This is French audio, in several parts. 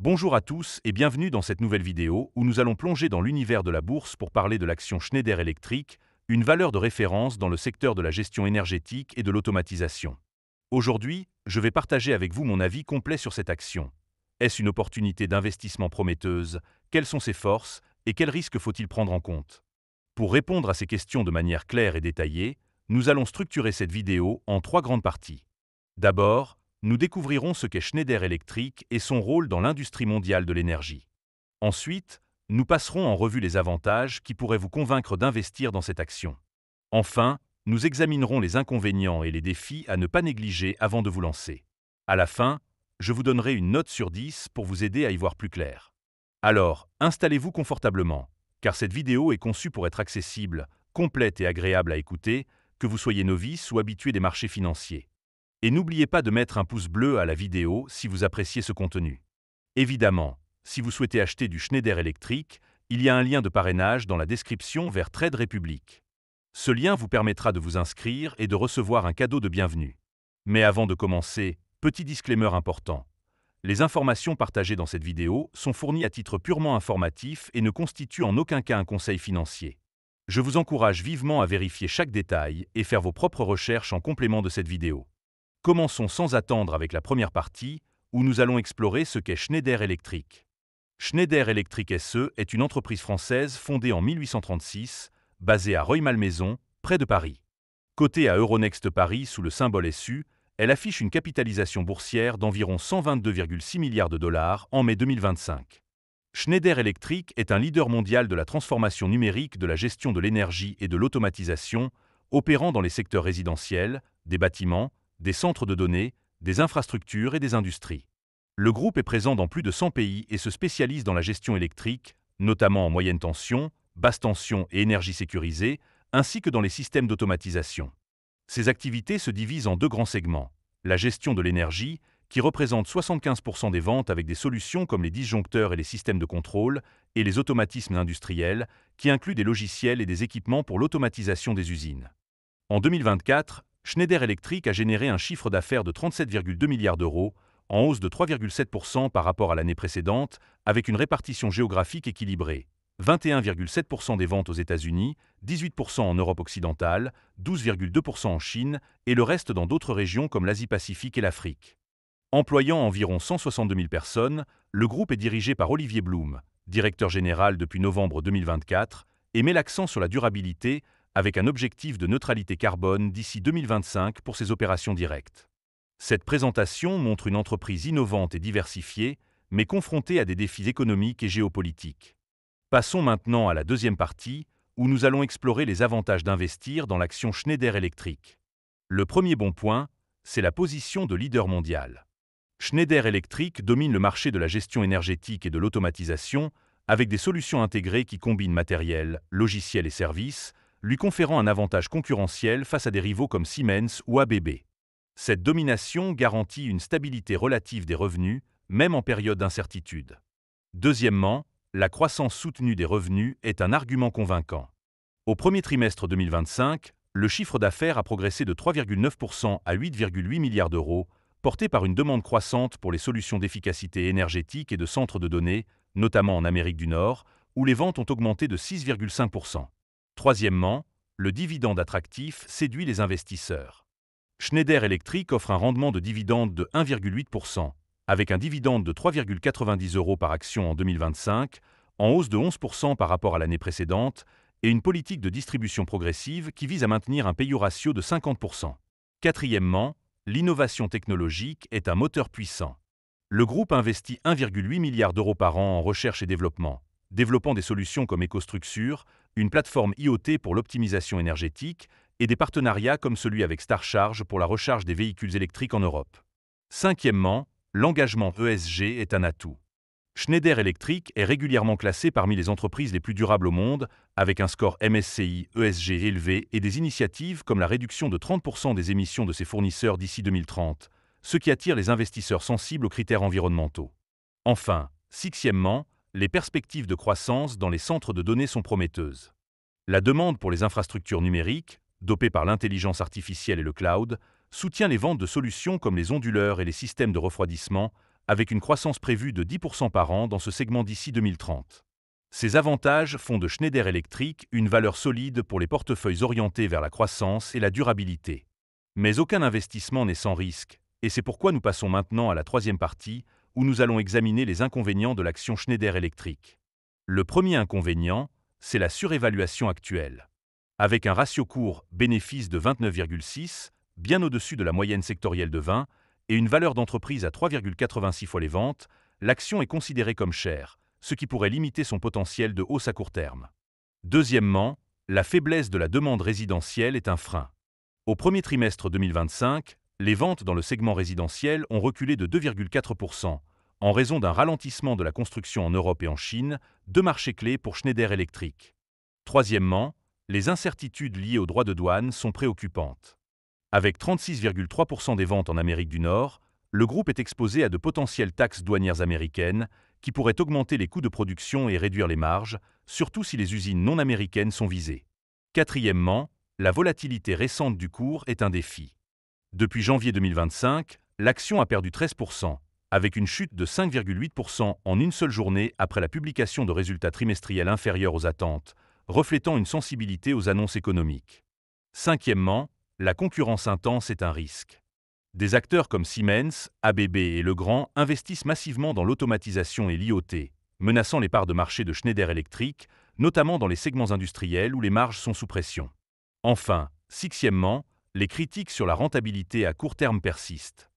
Bonjour à tous et bienvenue dans cette nouvelle vidéo où nous allons plonger dans l'univers de la bourse pour parler de l'action Schneider Electric, une valeur de référence dans le secteur de la gestion énergétique et de l'automatisation. Aujourd'hui, je vais partager avec vous mon avis complet sur cette action. Est-ce une opportunité d'investissement prometteuse? Quelles sont ses forces et quels risques faut-il prendre en compte? Pour répondre à ces questions de manière claire et détaillée, nous allons structurer cette vidéo en trois grandes parties. D'abord, nous découvrirons ce qu'est Schneider Electric et son rôle dans l'industrie mondiale de l'énergie. Ensuite, nous passerons en revue les avantages qui pourraient vous convaincre d'investir dans cette action. Enfin, nous examinerons les inconvénients et les défis à ne pas négliger avant de vous lancer. À la fin, je vous donnerai une note sur 10 pour vous aider à y voir plus clair. Alors, installez-vous confortablement, car cette vidéo est conçue pour être accessible, complète et agréable à écouter, que vous soyez novice ou habitué des marchés financiers. Et n'oubliez pas de mettre un pouce bleu à la vidéo si vous appréciez ce contenu. Évidemment, si vous souhaitez acheter du Schneider Electric, il y a un lien de parrainage dans la description vers Trade Republic. Ce lien vous permettra de vous inscrire et de recevoir un cadeau de bienvenue. Mais avant de commencer, petit disclaimer important. Les informations partagées dans cette vidéo sont fournies à titre purement informatif et ne constituent en aucun cas un conseil financier. Je vous encourage vivement à vérifier chaque détail et faire vos propres recherches en complément de cette vidéo. Commençons sans attendre avec la première partie, où nous allons explorer ce qu'est Schneider Electric. Schneider Electric SE est une entreprise française fondée en 1836, basée à Rueil-Malmaison, près de Paris. Cotée à Euronext Paris sous le symbole SU, elle affiche une capitalisation boursière d'environ 122,6 milliards de dollars en mai 2025. Schneider Electric est un leader mondial de la transformation numérique de la gestion de l'énergie et de l'automatisation, opérant dans les secteurs résidentiels, des bâtiments, des centres de données, des infrastructures et des industries. Le groupe est présent dans plus de 100 pays et se spécialise dans la gestion électrique, notamment en moyenne tension, basse tension et énergie sécurisée, ainsi que dans les systèmes d'automatisation. Ces activités se divisent en deux grands segments. La gestion de l'énergie, qui représente 75% des ventes avec des solutions comme les disjoncteurs et les systèmes de contrôle, et les automatismes industriels, qui incluent des logiciels et des équipements pour l'automatisation des usines. En 2024, Schneider Electric a généré un chiffre d'affaires de 37,2 milliards d'euros, en hausse de 3,7% par rapport à l'année précédente, avec une répartition géographique équilibrée. 21,7% des ventes aux États-Unis, 18% en Europe occidentale, 12,2% en Chine et le reste dans d'autres régions comme l'Asie-Pacifique et l'Afrique. Employant environ 162 000 personnes, le groupe est dirigé par Olivier Blum, directeur général depuis novembre 2024, et met l'accent sur la durabilité, avec un objectif de neutralité carbone d'ici 2025 pour ses opérations directes. Cette présentation montre une entreprise innovante et diversifiée, mais confrontée à des défis économiques et géopolitiques. Passons maintenant à la deuxième partie, où nous allons explorer les avantages d'investir dans l'action Schneider Electric. Le premier bon point, c'est la position de leader mondial. Schneider Electric domine le marché de la gestion énergétique et de l'automatisation, avec des solutions intégrées qui combinent matériel, logiciels et services, lui conférant un avantage concurrentiel face à des rivaux comme Siemens ou ABB. Cette domination garantit une stabilité relative des revenus, même en période d'incertitude. Deuxièmement, la croissance soutenue des revenus est un argument convaincant. Au premier trimestre 2025, le chiffre d'affaires a progressé de 3,9% à 8,8 milliards d'euros, porté par une demande croissante pour les solutions d'efficacité énergétique et de centres de données, notamment en Amérique du Nord, où les ventes ont augmenté de 6,5%. Troisièmement, le dividende attractif séduit les investisseurs. Schneider Electric offre un rendement de dividende de 1,8%, avec un dividende de 3,90 euros par action en 2025, en hausse de 11% par rapport à l'année précédente, et une politique de distribution progressive qui vise à maintenir un payout ratio de 50%. Quatrièmement, l'innovation technologique est un moteur puissant. Le groupe investit 1,8 milliard d'euros par an en recherche et développement, développant des solutions comme EcoStruxure, une plateforme IoT pour l'optimisation énergétique, et des partenariats comme celui avec StarCharge pour la recharge des véhicules électriques en Europe. Cinquièmement, l'engagement ESG est un atout. Schneider Electric est régulièrement classé parmi les entreprises les plus durables au monde, avec un score MSCI ESG élevé et des initiatives comme la réduction de 30% des émissions de ses fournisseurs d'ici 2030, ce qui attire les investisseurs sensibles aux critères environnementaux. Enfin, sixièmement, les perspectives de croissance dans les centres de données sont prometteuses. La demande pour les infrastructures numériques, dopées par l'intelligence artificielle et le cloud, soutient les ventes de solutions comme les onduleurs et les systèmes de refroidissement, avec une croissance prévue de 10% par an dans ce segment d'ici 2030. Ces avantages font de Schneider Electric une valeur solide pour les portefeuilles orientés vers la croissance et la durabilité. Mais aucun investissement n'est sans risque, et c'est pourquoi nous passons maintenant à la troisième partie, où nous allons examiner les inconvénients de l'action Schneider Electric. Le premier inconvénient, c'est la surévaluation actuelle. Avec un ratio cours-bénéfice de 29,6, bien au-dessus de la moyenne sectorielle de 20, et une valeur d'entreprise à 3,86 fois les ventes, l'action est considérée comme chère, ce qui pourrait limiter son potentiel de hausse à court terme. Deuxièmement, la faiblesse de la demande résidentielle est un frein. Au premier trimestre 2025, les ventes dans le segment résidentiel ont reculé de 2,4%, en raison d'un ralentissement de la construction en Europe et en Chine, deux marchés clés pour Schneider Electric. Troisièmement, les incertitudes liées aux droits de douane sont préoccupantes. Avec 36,3% des ventes en Amérique du Nord, le groupe est exposé à de potentielles taxes douanières américaines qui pourraient augmenter les coûts de production et réduire les marges, surtout si les usines non américaines sont visées. Quatrièmement, la volatilité récente du cours est un défi. Depuis janvier 2025, l'action a perdu 13%, avec une chute de 5,8% en une seule journée après la publication de résultats trimestriels inférieurs aux attentes, reflétant une sensibilité aux annonces économiques. Cinquièmement, la concurrence intense est un risque. Des acteurs comme Siemens, ABB et Legrand investissent massivement dans l'automatisation et l'IoT, menaçant les parts de marché de Schneider Electric, notamment dans les segments industriels où les marges sont sous pression. Enfin, sixièmement, les critiques sur la rentabilité à court terme persistent.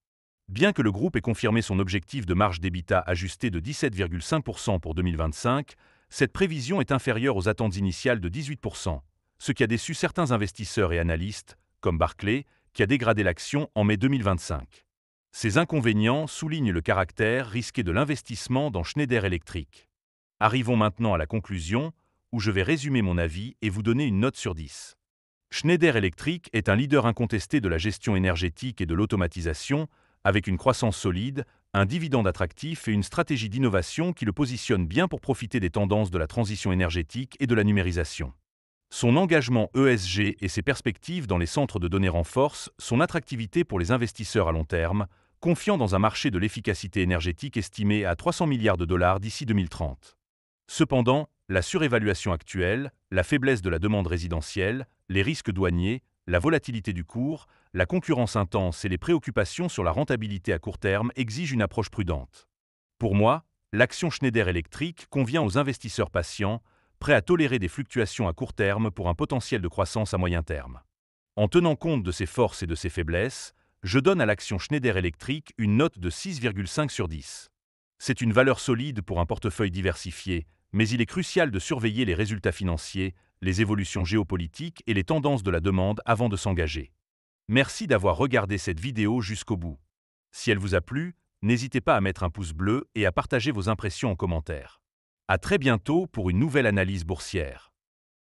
Bien que le groupe ait confirmé son objectif de marge d'EBITDA ajusté de 17,5% pour 2025, cette prévision est inférieure aux attentes initiales de 18%, ce qui a déçu certains investisseurs et analystes, comme Barclays, qui a dégradé l'action en mai 2025. Ces inconvénients soulignent le caractère risqué de l'investissement dans Schneider Electric. Arrivons maintenant à la conclusion, où je vais résumer mon avis et vous donner une note sur 10. Schneider Electric est un leader incontesté de la gestion énergétique et de l'automatisation, avec une croissance solide, un dividende attractif et une stratégie d'innovation qui le positionne bien pour profiter des tendances de la transition énergétique et de la numérisation. Son engagement ESG et ses perspectives dans les centres de données renforcent son attractivité pour les investisseurs à long terme, confiant dans un marché de l'efficacité énergétique estimé à 300 milliards de dollars d'ici 2030. Cependant, la surévaluation actuelle, la faiblesse de la demande résidentielle, les risques douaniers, la volatilité du cours, la concurrence intense et les préoccupations sur la rentabilité à court terme exigent une approche prudente. Pour moi, l'action Schneider Electric convient aux investisseurs patients, prêts à tolérer des fluctuations à court terme pour un potentiel de croissance à moyen terme. En tenant compte de ses forces et de ses faiblesses, je donne à l'action Schneider Electric une note de 6,5 sur 10. C'est une valeur solide pour un portefeuille diversifié, mais il est crucial de surveiller les résultats financiers, les évolutions géopolitiques et les tendances de la demande avant de s'engager. Merci d'avoir regardé cette vidéo jusqu'au bout. Si elle vous a plu, n'hésitez pas à mettre un pouce bleu et à partager vos impressions en commentaire. À très bientôt pour une nouvelle analyse boursière.